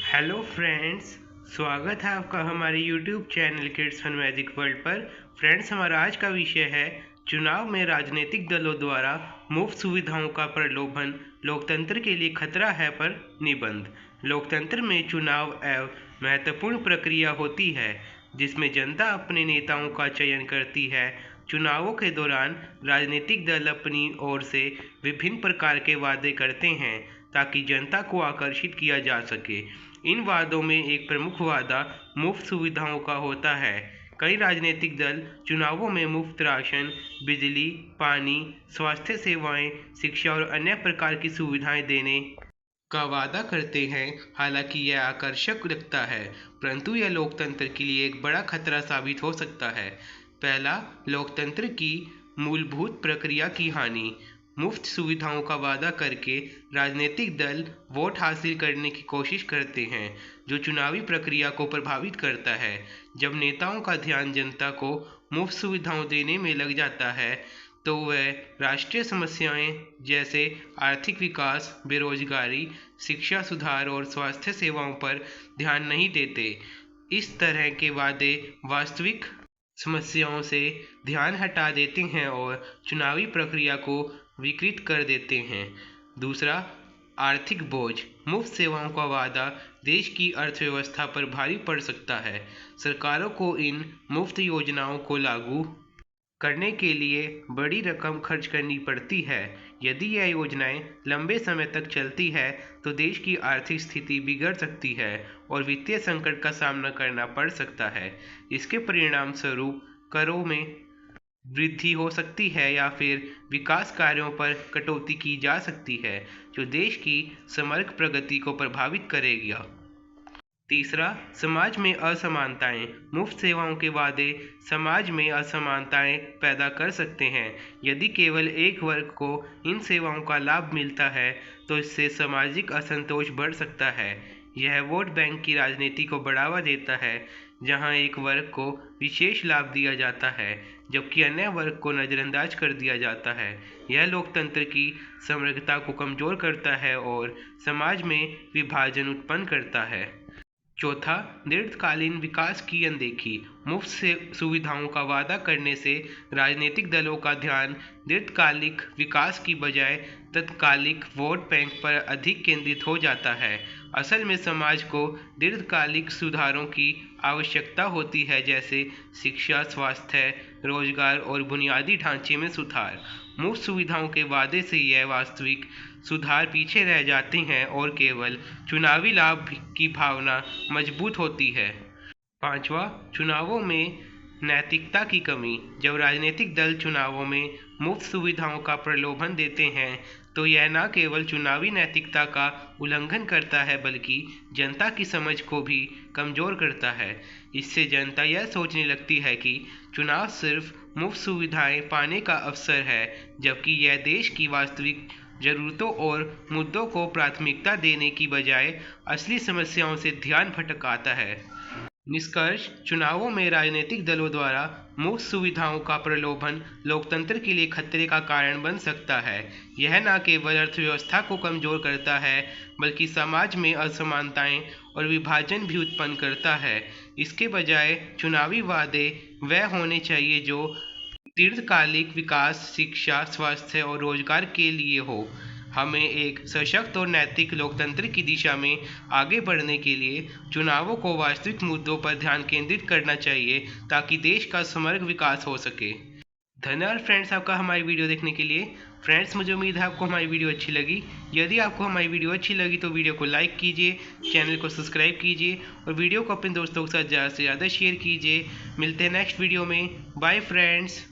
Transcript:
Hello friends, स्वागत है आपका हमारे YouTube channel Kids Fun Magic World पर। फ्रेंड्स, हमारा आज का विषय है चुनाव में राजनीतिक दलों द्वारा मुफ्त सुविधाओं का प्रलोभन, लोकतंत्र के लिए खतरा है पर निबंध। लोकतंत्र में चुनाव एक महत्वपूर्ण प्रक्रिया होती है जिसमें जनता अपने नेताओं का चयन करती है। चुनावों के दौरान राजनीतिक दल अपनी ओर से विभिन्न प्रकार के वादे करते हैं ताकि जनता को आकर्षित किया जा सके। इन वादों में एक प्रमुख वादा मुफ्त सुविधाओं का होता है। कई राजनीतिक दल चुनावों में मुफ्त राशन, बिजली, पानी, स्वास्थ्य सेवाएं, शिक्षा और अन्य प्रकार की सुविधाएं देने का वादा करते हैं। हालांकि यह आकर्षक लगता है, परंतु यह लोकतंत्र के लिए एक बड़ा खतरा साबित हो सकता है। पहला, लोकतंत्र की मूलभूत प्रक्रिया की हानि। मुफ्त सुविधाओं का वादा करके राजनीतिक दल वोट हासिल करने की कोशिश करते हैं, जो चुनावी प्रक्रिया को प्रभावित करता है। जब नेताओं का ध्यान जनता को मुफ्त सुविधाओं देने में लग जाता है, तो वह राष्ट्रीय समस्याएं जैसे आर्थिक विकास, बेरोजगारी, शिक्षा सुधार और स्वास्थ्य सेवाओं पर ध्यान नहीं देते। इस तरह के वादे वास्तविक समस्याओं से ध्यान हटा देते हैं और चुनावी प्रक्रिया को विकृत कर देते हैं। दूसरा, आर्थिक बोझ। मुफ्त सेवाओं का वादा देश की अर्थव्यवस्था पर भारी पड़ सकता है। सरकारों को इन मुफ्त योजनाओं को लागू करने के लिए बड़ी रकम खर्च करनी पड़ती है। यदि यह योजनाएं लंबे समय तक चलती है तो देश की आर्थिक स्थिति बिगड़ सकती है और वित्तीय संकट का सामना करना पड़ सकता है। इसके परिणाम स्वरूप करों में वृद्धि हो सकती है या फिर विकास कार्यों पर कटौती की जा सकती है, जो देश की समग्र प्रगति को प्रभावित करेगा। तीसरा, समाज में असमानताएं। मुफ्त सेवाओं के वादे समाज में असमानताएं पैदा कर सकते हैं। यदि केवल एक वर्ग को इन सेवाओं का लाभ मिलता है तो इससे सामाजिक असंतोष बढ़ सकता है। यह वोट बैंक की राजनीति को बढ़ावा देता है, जहां एक वर्ग को विशेष लाभ दिया जाता है जबकि अन्य वर्ग को नज़रअंदाज कर दिया जाता है। यह लोकतंत्र की समग्रता को कमजोर करता है और समाज में विभाजन उत्पन्न करता है। चौथा, दीर्घकालीन विकास की अनदेखी। मुफ्त से सुविधाओं का वादा करने से राजनीतिक दलों का ध्यान दीर्घकालिक विकास की बजाय तत्कालिक वोट बैंक पर अधिक केंद्रित हो जाता है। असल में समाज को दीर्घकालिक सुधारों की आवश्यकता होती है, जैसे शिक्षा, स्वास्थ्य, रोजगार और बुनियादी ढांचे में सुधार। मुफ्त सुविधाओं के वादे से यह वास्तविक सुधार पीछे रह जाते हैं और केवल चुनावी लाभ की भावना मजबूत होती है। पांचवा, चुनावों में नैतिकता की कमी। जब राजनीतिक दल चुनावों में मुफ्त सुविधाओं का प्रलोभन देते हैं तो यह न केवल चुनावी नैतिकता का उल्लंघन करता है बल्कि जनता की समझ को भी कमजोर करता है। इससे जनता यह सोचने लगती है कि चुनाव सिर्फ मुफ्त सुविधाएं पाने का अवसर है, जबकि यह देश की वास्तविक जरूरतों और मुद्दों को प्राथमिकता देने की बजाय असली समस्याओं से ध्यान भटकाता है। निष्कर्ष, चुनावों में राजनीतिक दलों द्वारा मुफ्त सुविधाओं का प्रलोभन लोकतंत्र के लिए खतरे का कारण बन सकता है। यह न केवल अर्थव्यवस्था को कमजोर करता है बल्कि समाज में असमानताएं और विभाजन भी उत्पन्न करता है। इसके बजाय चुनावी वादे वह होने चाहिए जो दीर्घकालिक विकास, शिक्षा, स्वास्थ्य और रोजगार के लिए हो। हमें एक सशक्त और नैतिक लोकतंत्र की दिशा में आगे बढ़ने के लिए चुनावों को वास्तविक मुद्दों पर ध्यान केंद्रित करना चाहिए ताकि देश का समग्र विकास हो सके। धन्यवाद फ्रेंड्स, आपका हमारी वीडियो देखने के लिए। फ्रेंड्स, मुझे उम्मीद है आपको हमारी वीडियो अच्छी लगी। यदि आपको हमारी वीडियो अच्छी लगी तो वीडियो को लाइक कीजिए, चैनल को सब्सक्राइब कीजिए और वीडियो को अपने दोस्तों के साथ ज़्यादा से ज़्यादा शेयर कीजिए। मिलते हैं नेक्स्ट वीडियो में। Bye friends.